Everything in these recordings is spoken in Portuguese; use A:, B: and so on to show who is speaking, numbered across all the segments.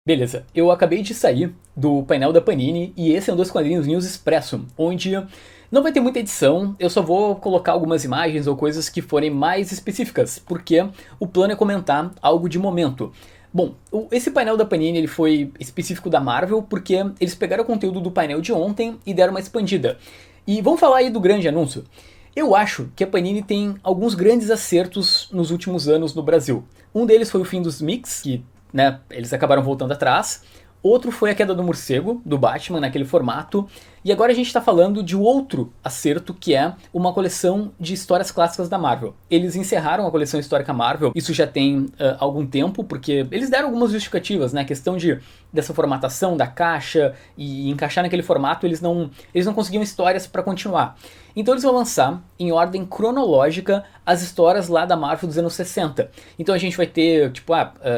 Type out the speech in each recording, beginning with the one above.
A: Beleza, eu acabei de sair do painel da Panini e esse é um dos quadrinhos News Expresso, onde não vai ter muita edição, eu só vou colocar algumas imagens ou coisas que forem mais específicas, porque o plano é comentar algo de momento. Bom, esse painel da Panini ele foi específico da Marvel porque eles pegaram o conteúdo do painel de ontem e deram uma expandida. E vamos falar aí do grande anúncio. Eu acho que a Panini tem alguns grandes acertos nos últimos anos no Brasil. Um deles foi o fim dos mix, que eles acabaram voltando atrás. Outro foi a queda do morcego, do Batman, naquele formato. E agora a gente está falando de outro acerto, que é uma coleção de histórias clássicas da Marvel. Eles encerraram a coleção histórica Marvel, isso já tem algum tempo, porque eles deram algumas justificativas, né? A questão dessa formatação da caixa e encaixar naquele formato, eles não conseguiam histórias para continuar. Então eles vão lançar, em ordem cronológica, as histórias lá da Marvel dos anos 60. Então a gente vai ter, tipo,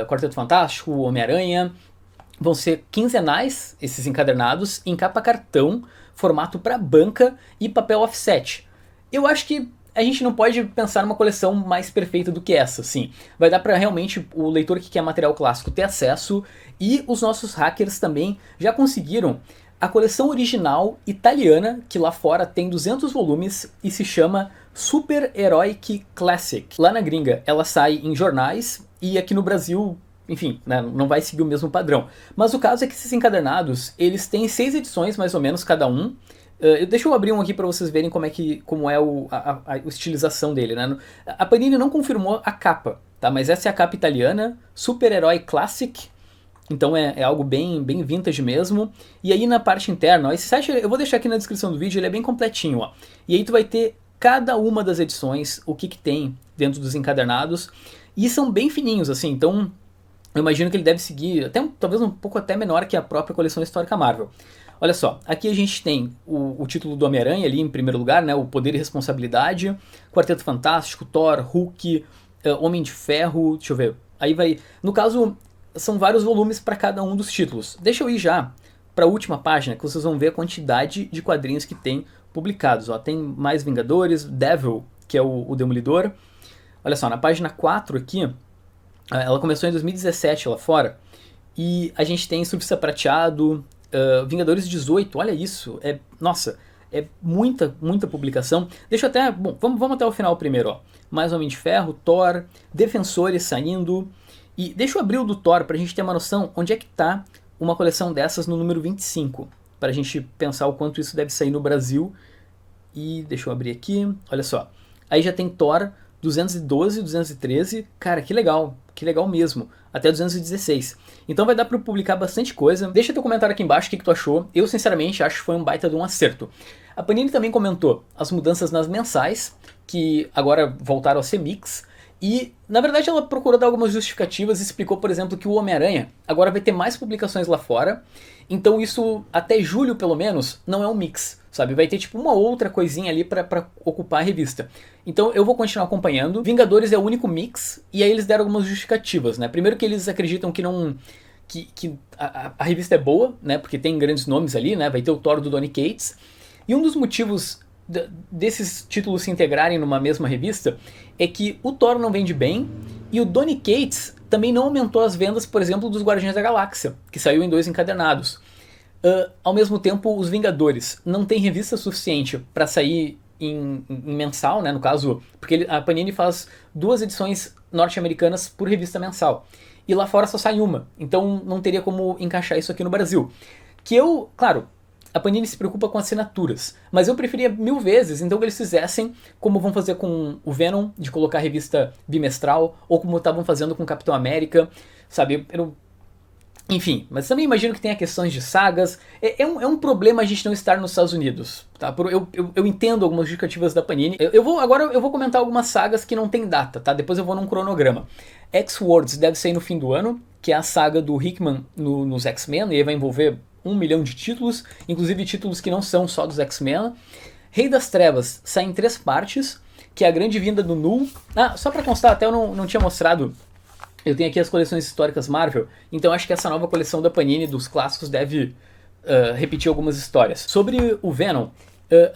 A: Quarteto Fantástico, Homem-Aranha. Vão ser quinzenais, esses encadernados, em capa cartão, formato para banca e papel offset. Eu acho que a gente não pode pensar numa coleção mais perfeita do que essa, sim. Vai dar para realmente o leitor que quer material clássico ter acesso, e os nossos hackers também já conseguiram a coleção original italiana, que lá fora tem 200 volumes e se chama Super Heroic Classic. Lá na gringa ela sai em jornais e aqui no Brasil, enfim, né, não vai seguir o mesmo padrão. Mas o caso é que esses encadernados, eles têm 6 edições mais ou menos cada um. Deixa eu abrir um aqui para vocês verem como é a estilização dele, né? A Panini não confirmou a capa, tá? Mas essa é a capa italiana, Super-Herói Classic. Então é algo bem vintage mesmo. E aí na parte interna, ó, esse site eu vou deixar aqui na descrição do vídeo, ele é bem completinho, ó. E aí tu vai ter cada uma das edições, o que tem dentro dos encadernados. E são bem fininhos, assim, então eu imagino que ele deve seguir, talvez um pouco até menor que a própria coleção histórica Marvel. Olha só, aqui a gente tem o título do Homem-Aranha ali em primeiro lugar, né, o Poder e Responsabilidade, Quarteto Fantástico, Thor, Hulk, Homem de Ferro, deixa eu ver, aí vai, no caso são vários volumes para cada um dos títulos. Deixa eu ir já para a última página, que vocês vão ver a quantidade de quadrinhos que tem publicados. Ó, tem mais Vingadores, Devil, que é o Demolidor. Olha só, na página 4 aqui, ela começou em 2017 lá fora, e a gente tem Surfista Prateado, Vingadores 18, olha isso, nossa, é muita publicação. Deixa eu até, bom, vamos até o final primeiro, ó. Mais Homem de Ferro, Thor, Defensores saindo, e deixa eu abrir o do Thor pra gente ter uma noção onde é que tá uma coleção dessas no número 25, pra gente pensar o quanto isso deve sair no Brasil. E deixa eu abrir aqui, olha só, aí já tem Thor 212, 213, cara, que legal mesmo, até 216. Então vai dar para publicar bastante coisa. Deixa teu comentário aqui embaixo o que tu achou. Eu sinceramente acho que foi um baita de um acerto. A Panini também comentou as mudanças nas mensais, que agora voltaram a ser mix. E, na verdade, ela procurou dar algumas justificativas e explicou, por exemplo, que o Homem-Aranha agora vai ter mais publicações lá fora. Então isso, até julho pelo menos, não é um mix, sabe? Vai ter tipo uma outra coisinha ali pra ocupar a revista. Então eu vou continuar acompanhando. Vingadores é o único mix, e aí eles deram algumas justificativas, né? Primeiro que eles acreditam que não... que a revista é boa, né? Porque tem grandes nomes ali, né? Vai ter o Thor do Donny Cates. E um dos motivos desses títulos se integrarem numa mesma revista é que o Thor não vende bem e o Donny Cates também não aumentou as vendas, por exemplo, dos Guardiões da Galáxia, que saiu em 2 encadernados. Ao mesmo tempo, os Vingadores não tem revista suficiente para sair em mensal, né, no caso, porque a Panini faz 2 edições norte-americanas por revista mensal. E lá fora só sai uma, então não teria como encaixar isso aqui no Brasil. Claro, a Panini se preocupa com assinaturas, mas eu preferia 1000 vezes então que eles fizessem como vão fazer com o Venom, de colocar a revista bimestral, ou como estavam fazendo com o Capitão América, sabe? Enfim, mas também imagino que tenha questões de sagas. É um problema a gente não estar nos Estados Unidos, tá? Eu entendo algumas justificativas da Panini. Agora eu vou comentar algumas sagas que não tem data, tá? Depois eu vou num cronograma. X-Words deve sair no fim do ano, que é a saga do Hickman nos X-Men, e aí vai envolver 1 milhão de títulos, inclusive títulos que não são só dos X-Men. Rei das Trevas sai em 3 partes, que é a grande vinda do Null. Só pra constar, até eu não tinha mostrado, eu tenho aqui as coleções históricas Marvel, então acho que essa nova coleção da Panini dos clássicos deve repetir algumas histórias. Sobre o Venom,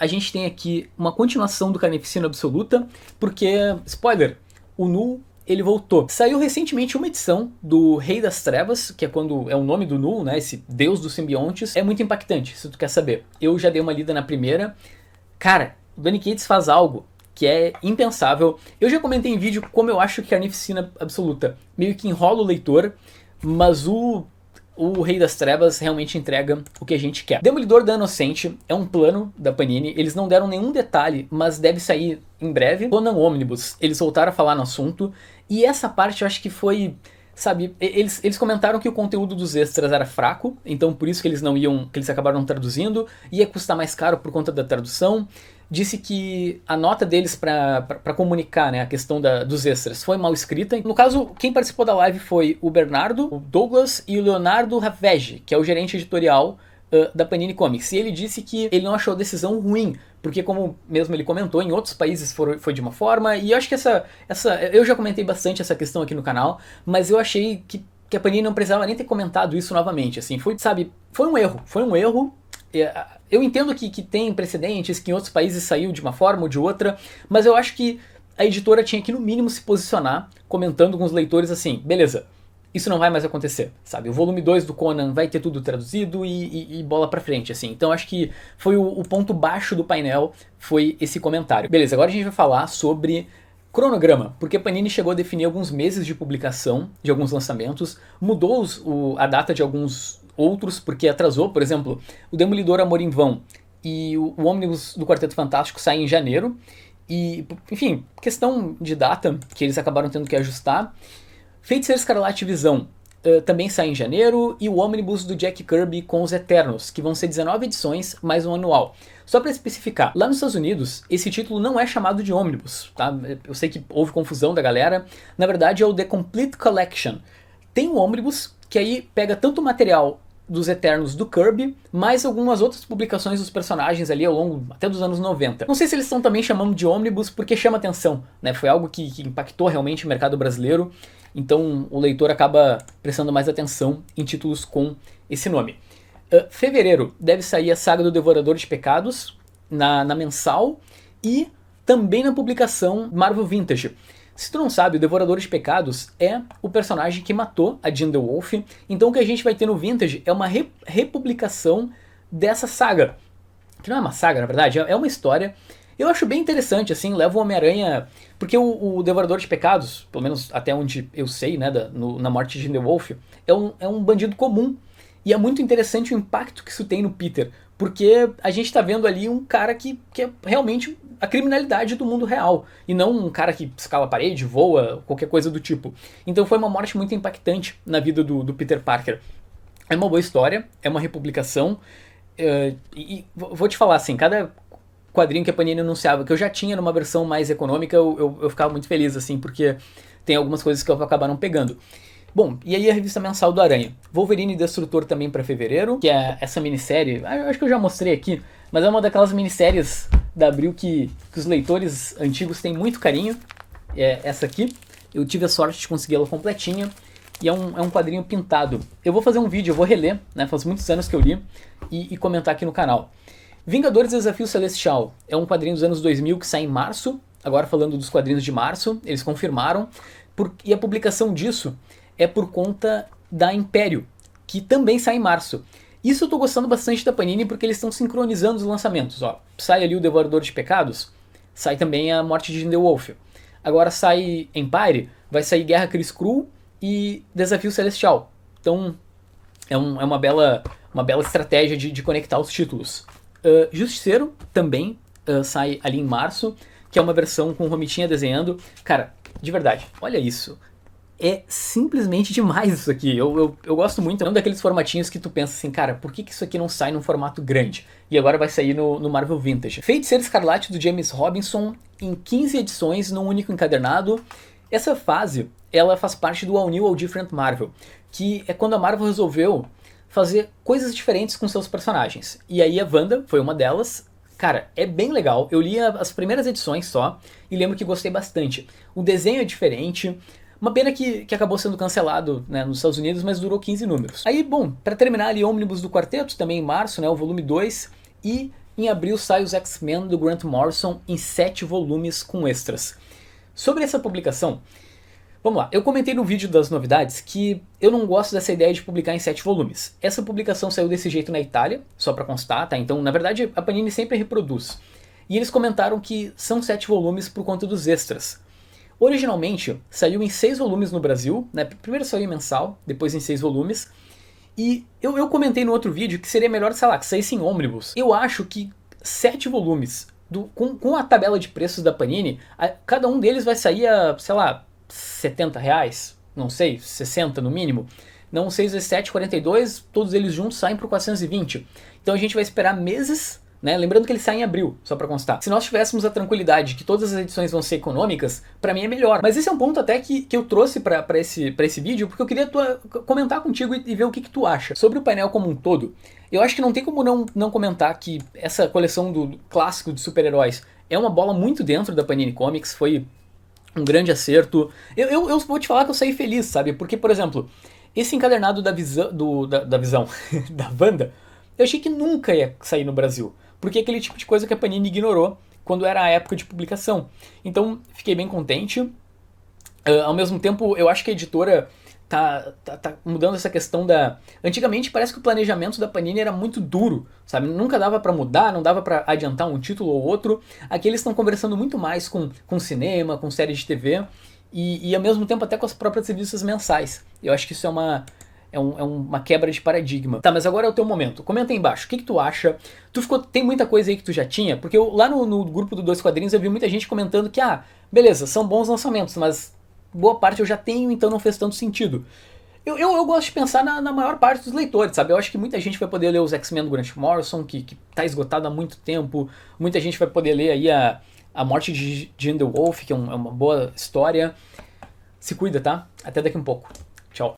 A: a gente tem aqui uma continuação do Carnificina Absoluta, porque, spoiler, o Null ele voltou. Saiu recentemente uma edição do Rei das Trevas, que é quando é o nome do Null, né, esse deus dos simbiontes. É muito impactante, se tu quer saber. Eu já dei uma lida na primeira. Cara, o Donny Cates faz algo que é impensável. Eu já comentei em vídeo como eu acho que Carnificina Absoluta meio que enrola o leitor, mas o Rei das Trevas realmente entrega o que a gente quer. Demolidor da Inocente é um plano da Panini, eles não deram nenhum detalhe, mas deve sair em breve. Conan Omnibus, eles voltaram a falar no assunto, e essa parte eu acho que foi, sabe, eles comentaram que o conteúdo dos extras era fraco, então por isso que eles que eles acabaram não traduzindo, ia custar mais caro por conta da tradução. Disse que a nota deles para comunicar, né, a questão dos extras foi mal escrita. No caso, quem participou da live foi o Bernardo, o Douglas e o Leonardo Ravege, que é o gerente editorial da Panini Comics. E ele disse que ele não achou a decisão ruim, porque como mesmo ele comentou, em outros países foi de uma forma, e eu acho que eu já comentei bastante essa questão aqui no canal, mas eu achei que a Panini não precisava nem ter comentado isso novamente, assim, foi um erro. Eu entendo que tem precedentes, que em outros países saiu de uma forma ou de outra, mas eu acho que a editora tinha que no mínimo se posicionar, comentando com os leitores assim, beleza, isso não vai mais acontecer, sabe? O volume 2 do Conan vai ter tudo traduzido e bola pra frente, assim. Então acho que foi o ponto baixo do painel, foi esse comentário. Beleza, agora a gente vai falar sobre cronograma, porque a Panini chegou a definir alguns meses de publicação de alguns lançamentos, mudou a data de alguns outros, porque atrasou, por exemplo, o Demolidor Amor em Vão e o Omnibus do Quarteto Fantástico saem em janeiro, e, enfim, questão de data que eles acabaram tendo que ajustar. Feiticeiro Escarlate e Visão também sai em janeiro, e o Omnibus do Jack Kirby com os Eternos, que vão ser 19 edições mais um anual. Só para especificar, lá nos Estados Unidos, esse título não é chamado de Omnibus, tá? Eu sei que houve confusão da galera, na verdade é o The Complete Collection. Tem um Omnibus, que aí pega tanto o material dos Eternos do Kirby, mais algumas outras publicações dos personagens ali ao longo até dos anos 90. Não sei se eles estão também chamando de Omnibus porque chama atenção, né? Foi algo que impactou realmente o mercado brasileiro, então o leitor acaba prestando mais atenção em títulos com esse nome. Fevereiro deve sair a saga do Devorador de Pecados na mensal e também na publicação Marvel Vintage. Se tu não sabe, o Devorador de Pecados é o personagem que matou a Jean the Wolf, então o que a gente vai ter no Vintage é uma republicação dessa saga. Que não é uma saga, na verdade, é uma história. Eu acho bem interessante, assim, leva o Homem-Aranha... Porque o Devorador de Pecados, pelo menos até onde eu sei, né, na morte de Jean the Wolf, é um bandido comum. E é muito interessante o impacto que isso tem no Peter, porque a gente tá vendo ali um cara que é realmente a criminalidade do mundo real, e não um cara que escala a parede, voa, qualquer coisa do tipo. Então foi uma morte muito impactante na vida do Peter Parker. É uma boa história, é uma republicação, e vou te falar assim, cada quadrinho que a Panini anunciava, que eu já tinha numa versão mais econômica, eu ficava muito feliz, assim, porque tem algumas coisas que acabaram pegando. Bom, e aí a revista mensal do Aranha. Wolverine Destrutor também para fevereiro, que é essa minissérie, eu acho que eu já mostrei aqui, mas é uma daquelas minisséries da Abril que os leitores antigos têm muito carinho. É essa aqui. Eu tive a sorte de conseguir ela completinha. E é um quadrinho pintado. Eu vou fazer um vídeo, eu vou reler, né? Faz muitos anos que eu li, e comentar aqui no canal. Vingadores Desafio Celestial é um quadrinho dos anos 2000 que sai em março. Agora falando dos quadrinhos de março, eles confirmaram. E a publicação disso é por conta da Império, que também sai em março. Isso eu tô gostando bastante da Panini porque eles estão sincronizando os lançamentos. Ó, sai ali o Devorador de Pecados, sai também a morte de Jean the Wolf. Agora sai Empire, vai sair Guerra Criss-Krull e Desafio Celestial. Então é uma bela estratégia de conectar os títulos. Justiceiro também sai ali em março, que é uma versão com o Romitinha desenhando. Cara, de verdade, olha isso. É simplesmente demais isso aqui. Eu gosto muito. É um daqueles formatinhos que tu pensa assim, cara, por que isso aqui não sai num formato grande? E agora vai sair no Marvel Vintage. Feiticeiro Escarlate do James Robinson em 15 edições num único encadernado. Essa fase, ela faz parte do All New, All Different Marvel, que é quando a Marvel resolveu fazer coisas diferentes com seus personagens. E aí a Wanda foi uma delas. Cara, é bem legal. Eu li as primeiras edições só e lembro que gostei bastante. O desenho é diferente. Uma pena que acabou sendo cancelado, né, nos Estados Unidos, mas durou 15 números. Aí, bom, para terminar ali, Omnibus do Quarteto, também em março, né, o volume 2. E em abril sai os X-Men do Grant Morrison em 7 volumes com extras. Sobre essa publicação, Vamos lá, eu comentei no vídeo das novidades que eu não gosto dessa ideia de publicar em 7 volumes. Essa publicação saiu desse jeito na Itália, só pra constar, tá? Então, na verdade, a Panini sempre reproduz. E eles comentaram que são 7 volumes por conta dos extras. Originalmente, saiu em 6 volumes no Brasil, né? Primeiro saiu em mensal, depois em 6 volumes. E eu comentei no outro vídeo que seria melhor, sei lá, que saísse em ônibus. Eu acho que 7 volumes, com a tabela de preços da Panini, cada um deles vai sair a, sei lá, R$ 70, não sei, 60 no mínimo. Não, 6 vezes 7, 42, todos eles juntos saem por 420. Então a gente vai esperar meses, né? Lembrando que ele sai em abril, só pra constar. Se nós tivéssemos a tranquilidade de que todas as edições vão ser econômicas, pra mim é melhor. Mas esse é um ponto até que eu trouxe pra esse vídeo, porque eu queria comentar contigo e ver o que tu acha. Sobre o painel como um todo, eu acho que não tem como não comentar que essa coleção do clássico de super-heróis é uma bola muito dentro da Panini Comics, foi um grande acerto. Eu vou te falar que eu saí feliz, sabe? Porque, por exemplo, esse encadernado da visão, da visão, da Wanda, eu achei que nunca ia sair no Brasil. Porque é aquele tipo de coisa que a Panini ignorou quando era a época de publicação. Então, fiquei bem contente. Ao mesmo tempo, eu acho que a editora tá mudando essa questão da... Antigamente parece que o planejamento da Panini era muito duro, sabe? Nunca dava pra mudar, não dava pra adiantar um título ou outro. Aqui eles estão conversando muito mais com cinema, com séries de TV e ao mesmo tempo até com as próprias revistas mensais. Eu acho que isso é uma quebra de paradigma. Tá, mas agora é o teu momento. Comenta aí embaixo, o que tu acha? Tem muita coisa aí que tu já tinha? Porque lá no grupo do Dois Quadrinhos eu vi muita gente comentando que, beleza, são bons lançamentos, mas boa parte eu já tenho, então não fez tanto sentido. Eu gosto de pensar na maior parte dos leitores, sabe? Eu acho que muita gente vai poder ler os X-Men do Grant Morrison, que tá esgotado há muito tempo. Muita gente vai poder ler aí a morte de Jean the Wolf, que é uma boa história. Se cuida, tá? Até daqui um pouco.